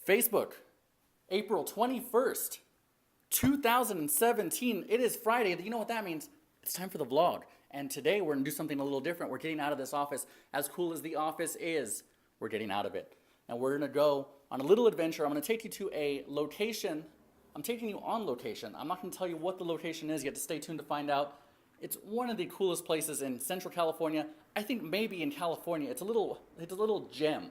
Facebook, April 21st, 2017. It is Friday. You know what that means? It's time for the vlog. And today we're going to do something a little different. We're getting out of this office. As cool as the office is, we're getting out of it. And we're going to go on a little adventure. I'm going to take you to a location. I'm taking you on location. I'm not going to tell you what the location is. You have to stay tuned to find out. It's one of the coolest places in Central California. I think maybe in California. It's a little gem.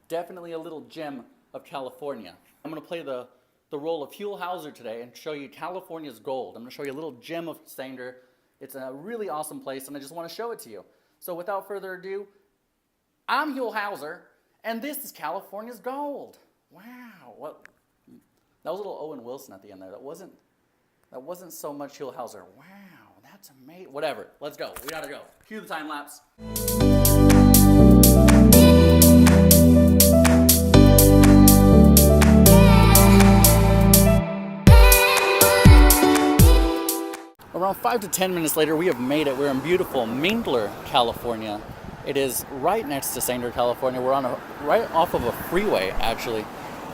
Definitely a little gem of California. I'm going to play the role of HUELL HOWSER today and show you California's gold. I'm going to show you a little gem of Sanger. It's a really awesome place, and I just want to show it to you. So without further ado, I'm HUELL HOWSER, and this is California's gold. Wow. What? That was a little Owen Wilson at the end there. That wasn't so much HUELL HOWSER. Wow, that's amazing. Whatever. Let's go. We gotta go. Cue the time lapse. Around 5 to 10 minutes later, we have made it. We're in beautiful Minkler, California. It is right next to Sanger, California. We're on right off of a freeway, actually.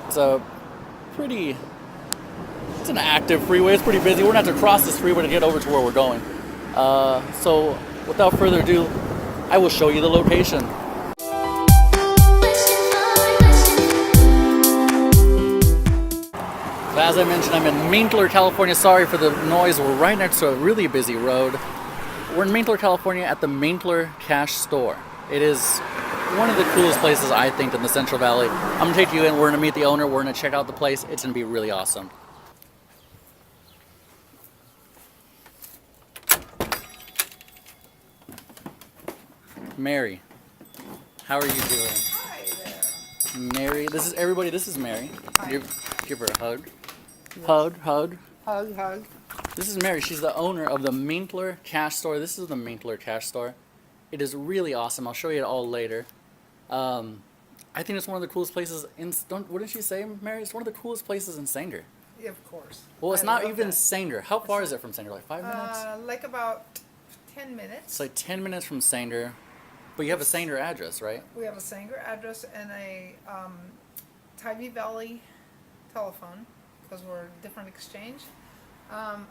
It's an active freeway. It's pretty busy. We're going to have to cross this freeway to get over to where we're going. So without further ado, I will show you the location. As I mentioned, I'm in Minkler, California. Sorry for the noise. We're right next to a really busy road. We're in Minkler, California at the Minkler Cash store. It is one of the coolest places, I think, in the Central Valley. I'm going to take you in. We're going to meet the owner. We're going to check out the place. It's going to be really awesome. Mary, how are you doing? Hi there. Mary, this is everybody. This is Mary. Hi. Give her a hug. Yes. Hug. Hug. This is Mary. She's the owner of the Minkler Cash store. This is the Minkler Cash store. It is really awesome. I'll show you it all later. I think it's one of the coolest places in. What did she say, Mary? It's one of the coolest places in Sanger. Yeah, of course. Well, it's I not love even that. Sanger. How far is it from Sanger? Like 5 minutes? Like about 10 minutes. It's like 10 minutes from Sanger. But you have a Sanger address, right? We have a Sanger address and a Tybee Valley telephone because we're a different exchange.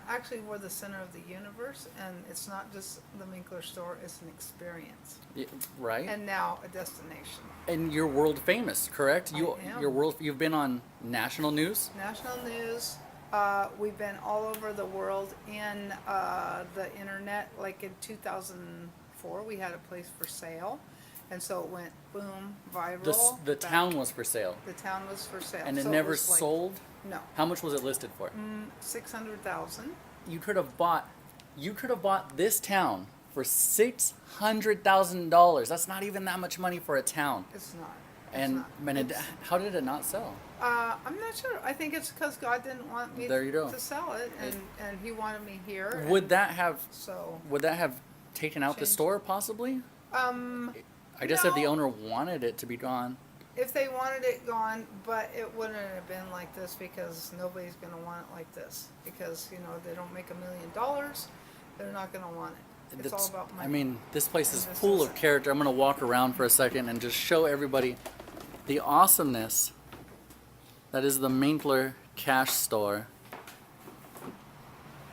Actually, we're the center of the universe, and it's not just the Minkler store, it's an experience. Yeah, right? And now a destination. And you're world famous, correct? I am. You've been on national news? National news. We've been all over the world in the internet. Like in 2004, we had a place for sale. And so it went boom, viral. The town was for sale. The town was for sale. And it So never was like- sold? No. How much was it listed for? 600,000. You could have bought this town for $600,000. That's not even that much money for a town. It's not. How did it not sell? I'm not sure. I think it's because God didn't want me There you go. to sell it, and He wanted me here. Would that have So, taken out the Changed. store possibly? I guess if the no. owner wanted it to be gone. if they wanted it gone, but it wouldn't have been like this because nobody's going to want it like this. Because, they don't make $1 million. They're not going to want it. It's all about money. I mean, this place is And this full of isn't. character. I'm going to walk around for a second and just show everybody the awesomeness that is the Minkler Cash store.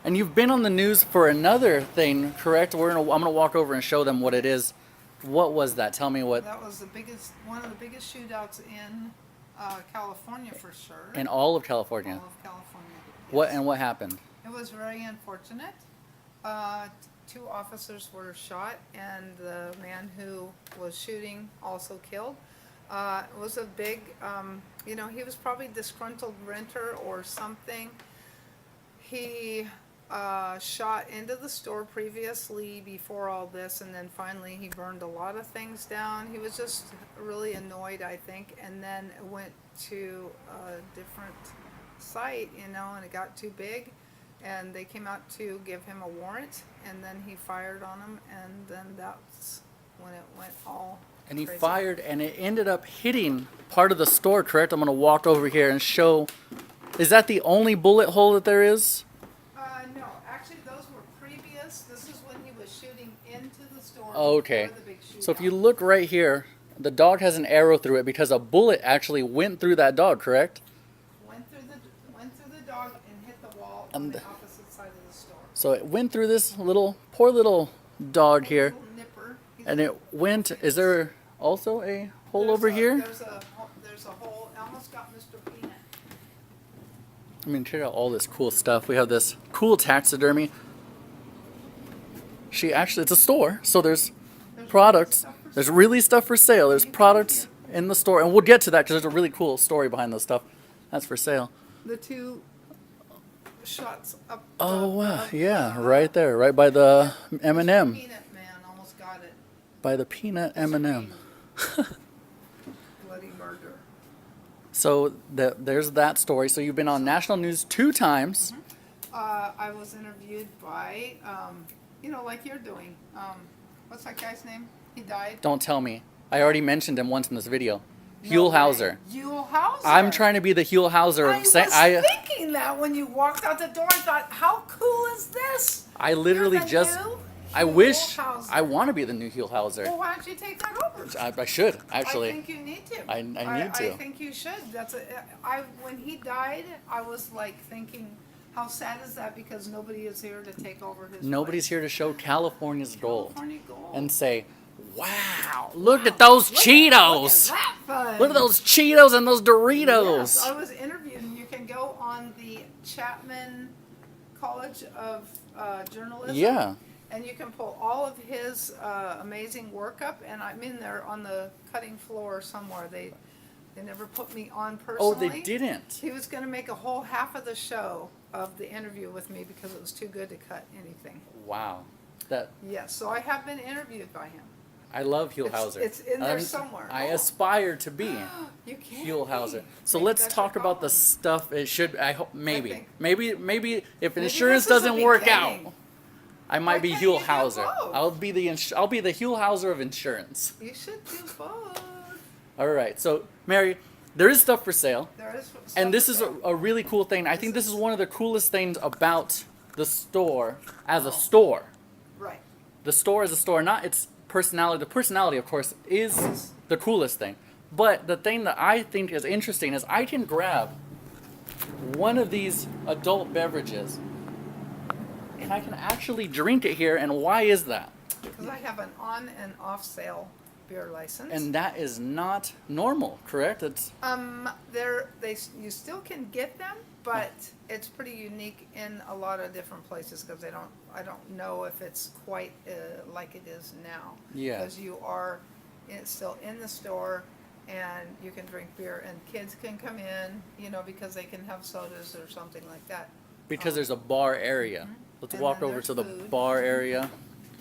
And you've been on the news for another thing, correct? I'm going to walk over and show them what it is. What was that? Tell me what. That was one of the biggest shootouts in California for sure. In all of California. All of California. What yes. and what happened? It was very unfortunate. 2 officers were shot, and the man who was shooting also killed. It was a big, he was probably disgruntled renter or something. He shot into the store previously before all this, and then finally he burned a lot of things down. He was just really annoyed, I think, and then went to a different site, and it got too big. And they came out to give him a warrant, and then he fired on him, and then that's when it went all And he crazy. fired, and it ended up hitting part of the store, correct? I'm going to walk over here and show. Is that the only bullet hole that there is? No, actually those were previous. This is when he was shooting into the store. Oh, okay. before the big So if you shootout. look right here, the dog has an arrow through it because a bullet actually went through that dog, correct? Went through the dog and hit the wall on And the opposite side of the store. So it went through this poor little dog here, Little nipper. and it went. Is there also a hole over here? There's a hole. It almost got Mr. Peanut. I mean, check out all this cool stuff. We have this cool taxidermy. It's a store, so there's products. There's really stuff for sale. There's products in the store, and we'll get to that because there's a really cool story behind this stuff. That's for sale. The two shots up. Oh wow, yeah, right there, right by the M&M, Peanut man almost got it. by the peanut M&M. Bloody murder. So there's that story. So you've been on national news 2 times. I was interviewed by, like you're doing. What's that guy's name? He died. Don't tell me. I already mentioned him once in this video. HUELL HOWSER. HUELL HOWSER. I'm trying to be the HUELL HOWSER I of was thinking that when you walked out the door. I thought, how cool is this? I literally You're the just. new I HUELL wish HOWSER. I want to be the new HUELL HOWSER. Well, why don't you take that over? I should actually. I think you need to. I need to. I think you should. When he died, I was like thinking, how sad is that? Because nobody is here to take over his. Nobody's place. here to show California's gold California gold. and say, "Wow, look at those Cheetos! Look at that fun. Look at those Cheetos and those Doritos!" Yes, I was interviewed, and you can go on the Chapman College of Journalism. Yeah. And you can pull all of his amazing work up, and I'm in there on the cutting floor somewhere. They never put me on Oh, personally. they didn't. He was going to make a whole half of the show of the interview with me because it was too good to cut anything. Wow, that Yes, so I have been interviewed by him. I love HUELL It's- HOWSER. it's in there somewhere. I Oh. aspire to be You can't. HUELL HOWSER. So Maybe let's that's talk your about the problem. stuff. It should. I hope maybe think. maybe if Maybe insurance this is the doesn't work out, beginning. I might Why be can't HUELL you do HOWSER. both? I'll be the HUELL HOWSER of insurance. You should do both. All right. So Mary, there is stuff for sale. There is stuff And this for is sale. a really cool thing. I think this is one of the coolest things about the store as a store. Right. The store as a store, not its personality. The personality, of course, is the coolest thing. But the thing that I think is interesting is I can grab one of these adult beverages and I can actually drink it here. And why is that? Because I have an on and off sale beer license. And that is not normal, correct? It's You still can get them, but it's pretty unique in a lot of different places because I don't know if it's quite like it is now. Yeah. Because you are still in the store and you can drink beer and kids can come in, because they can have sodas or something like that. because there's a bar area. Let's And walk then over there's to the food. bar area.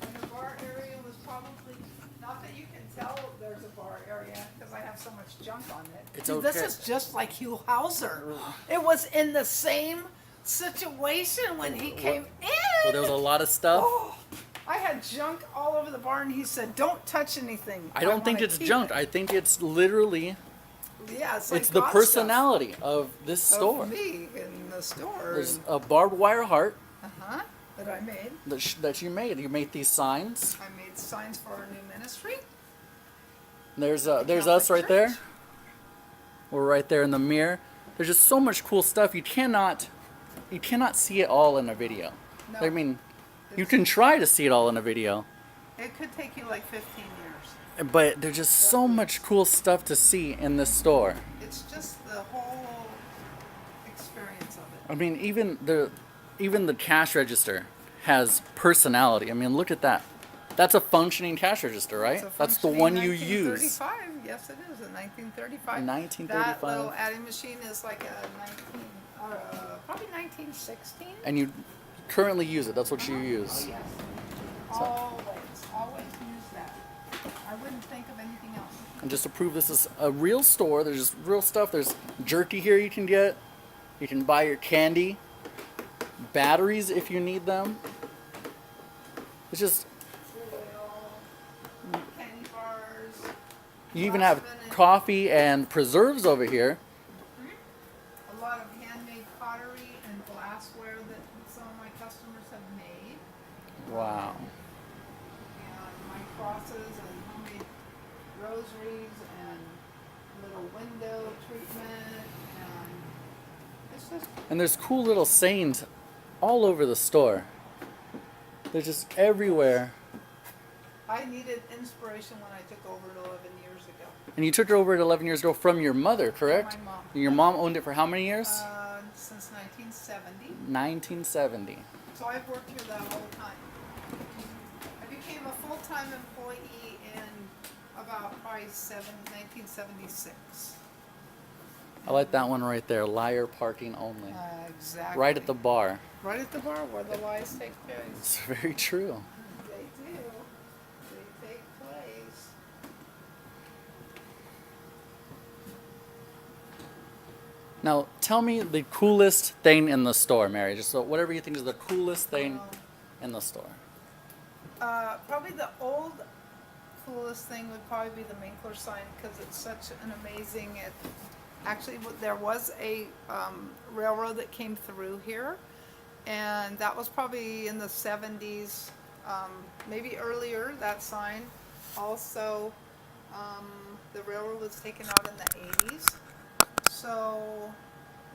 And the bar area was probably, not that you can tell there's a bar area, because I have so much junk on it. It's See, This okay. is just like HUELL HOWSER. It was in the same situation when he came in. Well, there was a lot of stuff. Oh, I had junk all over the bar, and he said, "Don't touch anything." I don't think wanna it's keep junk. it." I think it's literally, Yeah, it's like the God personality of this stuff store. of me in the store. There's a barbed wire heart That I made. that you made. You made these signs. I made signs for our new ministry. There's us Catholic right there. Church. We're right there in the mirror. There's just so much cool stuff. You cannot see it all in a video. No. I mean, you can try to see it all in a video, It could take you like 15 years. but there's just so much cool stuff to see in this store. It's just the whole experience of it. I mean, even the cash register has personality. I mean, look at that. That's a functioning cash register, right? It's a That's the functioning one you use. 1935. Yes, it is. A 1935. 1935. That little adding machine is like probably 1916. And you currently use it. That's what you use. Oh, yes. Always use that. I wouldn't think of anything else. And just to prove this is a real store, there's just real stuff. There's jerky here you can get. You can buy your candy, batteries if you need them. It's just, Cereal, candy bars. you even have coffee and preserves over here. A lot of handmade pottery and glassware that some of my customers have made. Wow. And my crosses and homemade rosaries and little window treatment, and it's just And there's cool little sayings all over the store. They're just everywhere. I needed inspiration when I took over it 11 years ago. And you took it over at 11 years ago from your mother, correct? My mom. Your mom owned it for how many years? Since 1970. 1970. So I've worked here that whole time. I became a full-time employee in about probably 1976. I like that one right there. Liar parking only. Exactly. Right at the bar. Right at the bar where the lies take place. It's very true. They do. They take place. Now, tell me the coolest thing in the store, Mary. Just so whatever you think is the coolest thing in the store. Probably the old coolest thing would probably be the Minkler sign because it's such an amazing. Actually, there was a railroad that came through here, and that was probably in the 70s, maybe earlier. That sign. Also, the railroad was taken out in the 80s. So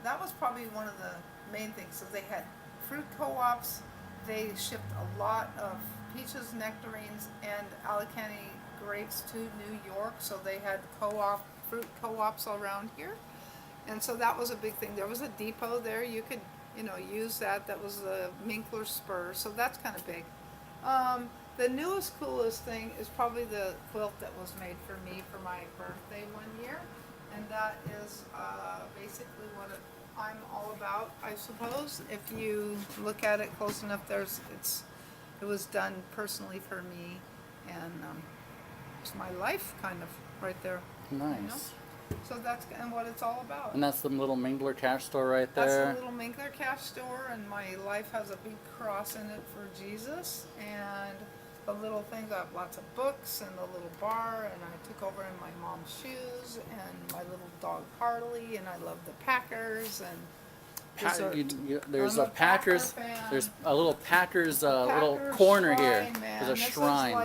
that was probably one of the main things. So they had fruit co-ops. They shipped a lot of peaches, nectarines, and Alicante grapes to New York. So they had fruit co-ops around here. And so that was a big thing. There was a depot there. You could, use that. That was the Minkler Spur. So that's kind of big. The newest, coolest thing is probably the quilt that was made for me for my birthday one year. And that is basically what I'm all about, I suppose. If you look at it close enough, it was done personally for me, and it's my life kind of right there. Nice. So that's what it's all about. And that's the little Minkler Cash store right That's there. a little Minkler Cash store, and my life has a big cross in it for Jesus, and the little things. I have lots of books and the little bar, and I took over in my mom's shoes, and my little dog Harley, and I love the Packers, and There's I'm a Packers. Packer fan. There's a little Packers little Packers corner shrine, here. Man. There's a this shrine. Is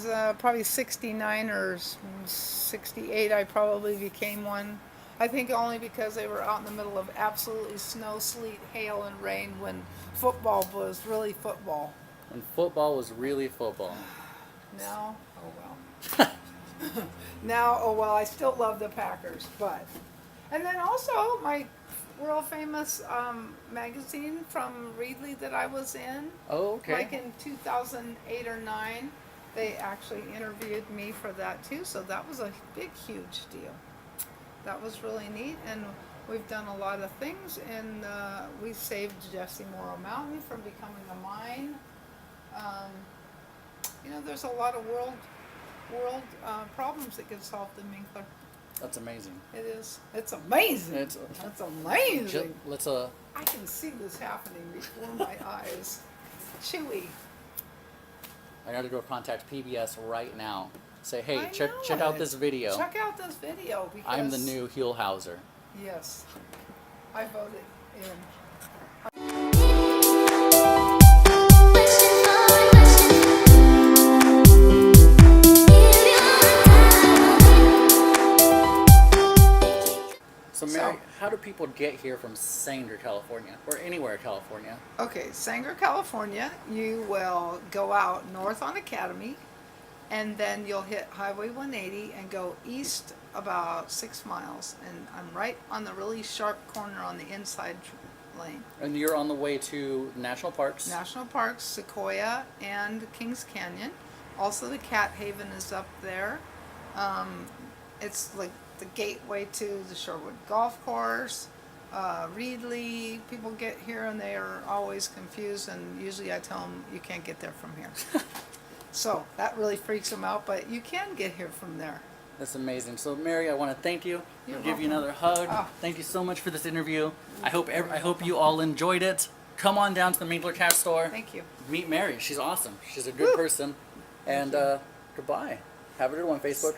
like probably 69 or 68. I probably became one. I think only because they were out in the middle of absolutely snow, sleet, hail, and rain when football was really football. When football was really football. Now, oh well. Now, oh well, I still love the Packers, but. And then also my world famous magazine from Reedley that I was in. Oh, okay. Like in 2008 or 9, they actually interviewed me for that too. So that was a big, huge deal. That was really neat, and we've done a lot of things, and we saved Jesse Morrow Mountain from becoming a mine. There's a lot of world problems that get solved in Minkler. That's amazing. It is. It's amazing. It's amazing. Let's I can see this happening before my eyes. Chewy. I gotta go contact PBS right now. Say, hey, I check know out it. this video. Check out this video because I'm the new HUELL HOWSER. Yes, I voted in. So Mary, how do people get here from Sanger, California, or anywhere in California? Okay, Sanger, California. You will go out north on Academy, and then you'll hit Highway 180 and go east about 6 miles. And I'm right on the really sharp corner on the inside lane. And you're on the way to national parks. National parks, Sequoia and Kings Canyon. Also, the Cat Haven is up there. It's like the gateway to the Sherwood Golf Course. Reedley, people get here and they are always confused, and usually I tell them you can't get there from here. So that really freaks them out, but you can get here from there. That's amazing. So Mary, I want to thank you. You're I'll give you welcome. another hug. Oh. Thank you so much for this interview. I hope you all enjoyed it. Come on down to the Minkler Cash store. Thank you. Meet Mary. She's awesome. She's a good person. And goodbye. Have a good one, Facebook.